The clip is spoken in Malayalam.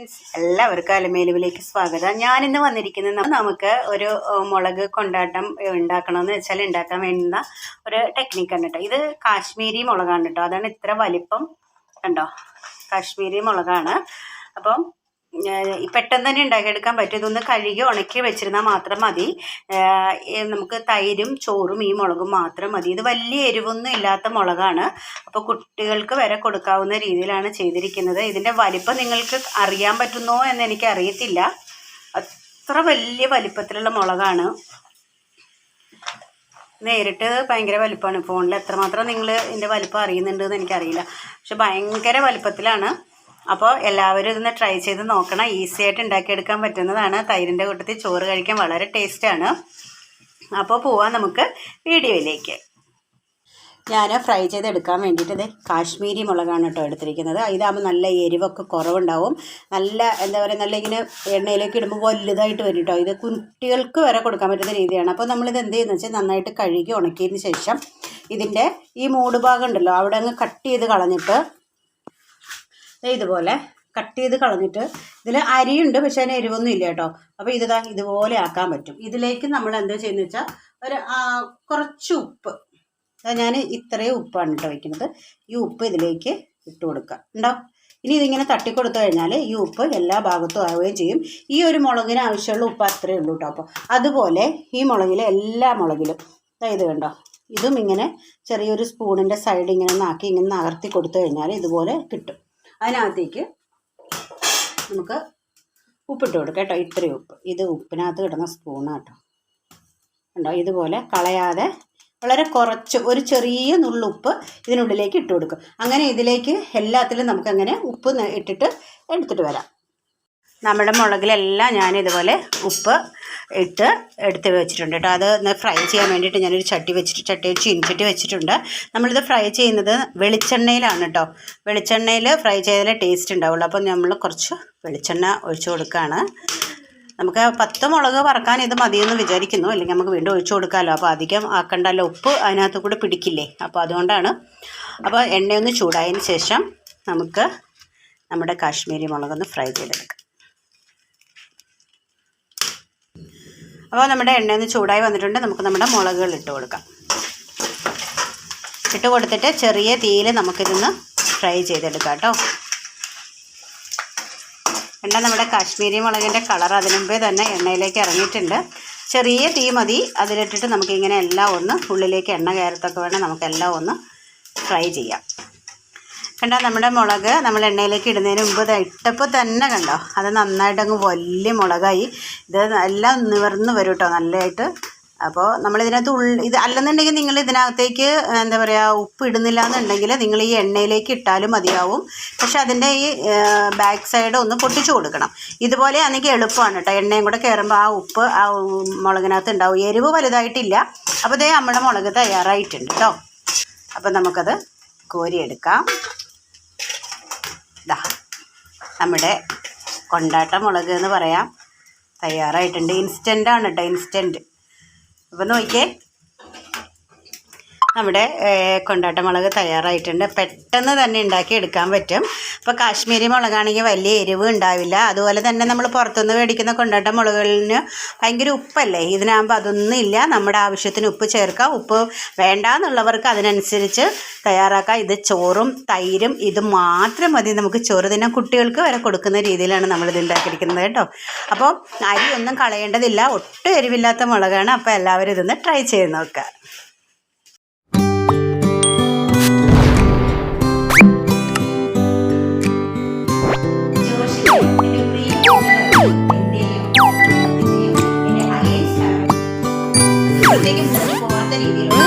ഫ്രണ്ട്സ്, എല്ലാവർക്കും അലമേലുവിലേക്ക് സ്വാഗതം. ഞാനിന്ന് വന്നിരിക്കുന്നത് നമുക്ക് ഒരു മുളക് കൊണ്ടാട്ടം ഉണ്ടാക്കണമെന്ന് വെച്ചാൽ ഉണ്ടാക്കാൻ വേണ്ടുന്ന ഒരു ടെക്നിക്കാണ് കേട്ടോ. ഇത് കാശ്മീരി മുളകാണ് കേട്ടോ. അതാണ് ഇത്ര വലിപ്പം കണ്ടോ, കാശ്മീരി മുളകാണ്. അപ്പം പെട്ടെന്ന് തന്നെ ഉണ്ടാക്കിയെടുക്കാൻ പറ്റും. ഇതൊന്ന് കഴുകി ഉണക്കി വെച്ചിരുന്നാൽ മാത്രം മതി. നമുക്ക് തൈരും ചോറും ഈ മുളകും മാത്രം മതി. ഇത് വലിയ എരിവൊന്നും ഇല്ലാത്ത മുളകാണ്. അപ്പോൾ കുട്ടികൾക്ക് വരെ കൊടുക്കാവുന്ന രീതിയിലാണ് ചെയ്തിരിക്കുന്നത്. ഇതിൻ്റെ വലിപ്പം നിങ്ങൾക്ക് അറിയാൻ പറ്റുന്നോ എന്ന് എനിക്ക് അറിയത്തില്ല. അത്ര വലിയ വലിപ്പത്തിലുള്ള മുളകാണ്. നേരിട്ട് ഭയങ്കര വലിപ്പമാണ്. ഫോണിൽ എത്രമാത്രം നിങ്ങൾ ഇതിൻ്റെ വലിപ്പം അറിയുന്നുണ്ടെന്ന് എനിക്കറിയില്ല, പക്ഷെ ഭയങ്കര വലിപ്പത്തിലാണ്. അപ്പോൾ എല്ലാവരും ഇതൊന്ന് ട്രൈ ചെയ്ത് നോക്കണം. ഈസി ആയിട്ട് ഉണ്ടാക്കിയെടുക്കാൻ പറ്റുന്നതാണ്. തൈരിൻ്റെ കൂട്ടത്തിൽ ചോറ് കഴിക്കാൻ വളരെ ടേസ്റ്റാണ്. അപ്പോൾ പോവാം നമുക്ക് വീഡിയോയിലേക്ക്. ഞാൻ ഫ്രൈ ചെയ്തെടുക്കാൻ വേണ്ടിയിട്ട് ഇത് കാശ്മീരി മുളകാണ് കേട്ടോ എടുത്തിരിക്കുന്നത്. ഇതാകുമ്പോൾ നല്ല എരിവൊക്കെ കുറവുണ്ടാവും. നല്ല എന്താ പറയുക, നല്ല ഇങ്ങനെ എണ്ണയിലേക്ക് ഇടുമ്പോൾ വലുതായിട്ട് വരും കേട്ടോ. ഇത് കുട്ടികൾക്ക് വരെ കൊടുക്കാൻ പറ്റുന്ന രീതിയാണ്. അപ്പോൾ നമ്മളിത് എന്ത് ചെയ്യുന്നത് വെച്ചാൽ നന്നായിട്ട് കഴുകി ഉണക്കിയതിന് ശേഷം ഇതിൻ്റെ ഈ മൂട് ഭാഗം ഉണ്ടല്ലോ അവിടെ അങ്ങ് കട്ട് ചെയ്ത് കളഞ്ഞിട്ട് ഇതുപോലെ കട്ട് ചെയ്ത് കളഞ്ഞിട്ട്, ഇതിൽ അരിയുണ്ട് പക്ഷേ അതിന് എരിവൊന്നും ഇല്ല കേട്ടോ. അപ്പോൾ ഇതുപോലെ ആക്കാൻ പറ്റും. ഇതിലേക്ക് നമ്മൾ എന്താ ചെയ്യുന്നത് വെച്ചാൽ ഒരു കുറച്ച് ഉപ്പ്, ഞാൻ ഇത്രയും ഉപ്പാണ് കേട്ടോ വയ്ക്കുന്നത്. ഈ ഉപ്പ് ഇതിലേക്ക് ഇട്ട് കൊടുക്കുക ഉണ്ടാവും. ഇനി ഇതിങ്ങനെ തട്ടിക്കൊടുത്തു കഴിഞ്ഞാൽ ഈ ഉപ്പ് എല്ലാ ഭാഗത്തും ആവുകയും ചെയ്യും. ഈ ഒരു മുളകിന് ആവശ്യമുള്ള ഉപ്പ് അത്രയേ ഉള്ളൂ കേട്ടോ. അപ്പോൾ അതുപോലെ ഈ മുളകിൽ എല്ലാ മുളകിലും ഇത് കണ്ടോ, ഇതും ഇങ്ങനെ ചെറിയൊരു സ്പൂണിൻ്റെ സൈഡ് ഇങ്ങനെ നാക്കി ഇങ്ങനെ നകർത്തി കൊടുത്തു കഴിഞ്ഞാൽ ഇതുപോലെ കിട്ടും. അതിനകത്തേക്ക് നമുക്ക് ഉപ്പിട്ട് കൊടുക്കാം കേട്ടോ. ഇത്രയും ഉപ്പ്, ഇത് ഉപ്പിനകത്ത് കിട്ടുന്ന സ്പൂണാണ് കേട്ടോ. ഉണ്ടോ, ഇതുപോലെ കളയാതെ വളരെ കുറച്ച് ഒരു ചെറിയ നുള്ളുപ്പ് ഇതിനുള്ളിലേക്ക് ഇട്ട് കൊടുക്കും. അങ്ങനെ ഇതിലേക്ക് എല്ലാത്തിലും നമുക്കങ്ങനെ ഉപ്പ് ഇട്ടിട്ട് എടുത്തിട്ട് വരാം. നമ്മുടെ മുളകിലെല്ലാം ഞാൻ ഇതുപോലെ ഉപ്പ് എടുത്ത് വെച്ചിട്ടുണ്ട് കേട്ടോ. അത് ഫ്രൈ ചെയ്യാൻ വേണ്ടിയിട്ട് ഞാനൊരു ചീനിച്ചട്ടി വെച്ചിട്ടുണ്ട്. നമ്മളിത് ഫ്രൈ ചെയ്യുന്നത് വെളിച്ചെണ്ണയിലാണ് കേട്ടോ. വെളിച്ചെണ്ണയിൽ ഫ്രൈ ചെയ്താലേ ടേസ്റ്റ് ഉണ്ടാവുള്ളൂ. അപ്പോൾ നമ്മൾ കുറച്ച് വെളിച്ചെണ്ണ ഒഴിച്ചു കൊടുക്കുകയാണ്. നമുക്ക് 10 മുളക് വറക്കാൻ ഇത് മതിയെന്ന് വിചാരിക്കുന്നു, അല്ലെങ്കിൽ നമുക്ക് വീണ്ടും ഒഴിച്ചു കൊടുക്കാമല്ലോ. അപ്പോൾ അധികം ആക്കണ്ടല്ലോ, ഉപ്പ് അതിനകത്ത് കൂടെ പിടിക്കില്ലേ. അപ്പോൾ അതുകൊണ്ടാണ്. അപ്പോൾ എണ്ണയൊന്ന് ചൂടായതിന് ശേഷം നമുക്ക് നമ്മുടെ കാശ്മീരി മുളകൊന്ന് ഫ്രൈ ചെയ്തെടുക്കാം. അപ്പോൾ നമ്മുടെ എണ്ണയൊന്ന് ചൂടായി വന്നിട്ടുണ്ട്. നമുക്ക് നമ്മുടെ മുളകുകൾ ഇട്ട് കൊടുക്കാം. ഇട്ട് കൊടുത്തിട്ട് ചെറിയ തീയിൽ നമുക്കിതൊന്ന് ഫ്രൈ ചെയ്തെടുക്കാം കേട്ടോ. എണ്ണ നമ്മുടെ കാശ്മീരി മുളകിൻ്റെ കളർ അതിനു മുമ്പേ തന്നെ എണ്ണയിലേക്ക് ഇറങ്ങിയിട്ടുണ്ട്. ചെറിയ തീ മതി. അതിലിട്ടിട്ട് നമുക്കിങ്ങനെ എല്ലാം ഒന്ന് ഉള്ളിലേക്ക് എണ്ണ കയറത്തൊക്കെ വേണം നമുക്കെല്ലാം ഒന്ന് ഫ്രൈ ചെയ്യാം. കണ്ടോ, നമ്മുടെ മുളക് നമ്മൾ എണ്ണയിലേക്ക് ഇടുന്നതിന് മുമ്പ് ഇട്ടപ്പോൾ തന്നെ കണ്ടോ അത് നന്നായിട്ട് അങ്ങ് വലിയ മുളകായി. ഇത് എല്ലാം നിവർന്ന് വരും കേട്ടോ നല്ലതായിട്ട്. അപ്പോൾ നമ്മളിതിനകത്ത് ഇത് അല്ലെന്നുണ്ടെങ്കിൽ നിങ്ങൾ ഇതിനകത്തേക്ക് എന്താ പറയുക, ഉപ്പ് ഇടുന്നില്ല എന്നുണ്ടെങ്കിൽ നിങ്ങൾ ഈ എണ്ണയിലേക്ക് ഇട്ടാലും മതിയാവും. പക്ഷെ അതിൻ്റെ ഈ ബാക്ക് സൈഡ് ഒന്ന് പൊട്ടിച്ചു കൊടുക്കണം. ഇതുപോലെ ആണെങ്കിൽ എളുപ്പമാണ് കേട്ടോ. എണ്ണയും കൂടെ കയറുമ്പോൾ ആ ഉപ്പ് ആ മുളകിനകത്ത് ഉണ്ടാവും. എരിവ് വലുതായിട്ടില്ല. അപ്പോൾ ഇതേ നമ്മുടെ മുളക് തയ്യാറായിട്ടുണ്ട് കേട്ടോ. അപ്പോൾ നമുക്കത് കോരിയെടുക്കാം. നമ്മുടെ കൊണ്ടാട്ട മുളക് എന്ന് പറയാം തയ്യാറായിട്ടുണ്ട്. ഇൻസ്റ്റൻ്റാണ് കേട്ടോ, ഇൻസ്റ്റൻറ്റ്. അപ്പോൾ നോക്കിയേ, നമ്മുടെ കൊണ്ടാട്ട മുളക് തയ്യാറായിട്ടുണ്ട്. പെട്ടെന്ന് തന്നെ ഉണ്ടാക്കി എടുക്കാൻ പറ്റും. ഇപ്പോൾ കാശ്മീരി മുളകാണെങ്കിൽ വലിയ എരിവ് ഉണ്ടാവില്ല. അതുപോലെ തന്നെ നമ്മൾ പുറത്തുനിന്ന് മേടിക്കുന്ന കൊണ്ടാട്ട മുളകുകളിന് ഭയങ്കര ഉപ്പല്ലേ. ഇതിനാകുമ്പോൾ അതൊന്നും ഇല്ല. നമ്മുടെ ആവശ്യത്തിന് ഉപ്പ് ചേർക്കാം. ഉപ്പ് വേണ്ടാന്നുള്ളവർക്ക് അതിനനുസരിച്ച് തയ്യാറാക്കാം. ഇത് ചോറും തൈരും ഇത് മാത്രം മതി നമുക്ക് ചോറ് തിന്നാൻ. കുട്ടികൾക്ക് വരെ കൊടുക്കുന്ന രീതിയിലാണ് നമ്മളിത് ഉണ്ടാക്കിയിരിക്കുന്നത് കേട്ടോ. അപ്പോൾ അരി ഒന്നും കളയേണ്ടതില്ല. ഒട്ടും എരിവില്ലാത്ത മുളകാണ്. അപ്പോൾ എല്ലാവരും ഇതൊന്ന് ട്രൈ ചെയ്ത് നോക്കുക. പോകാത്ത രീതിയിലുള്ള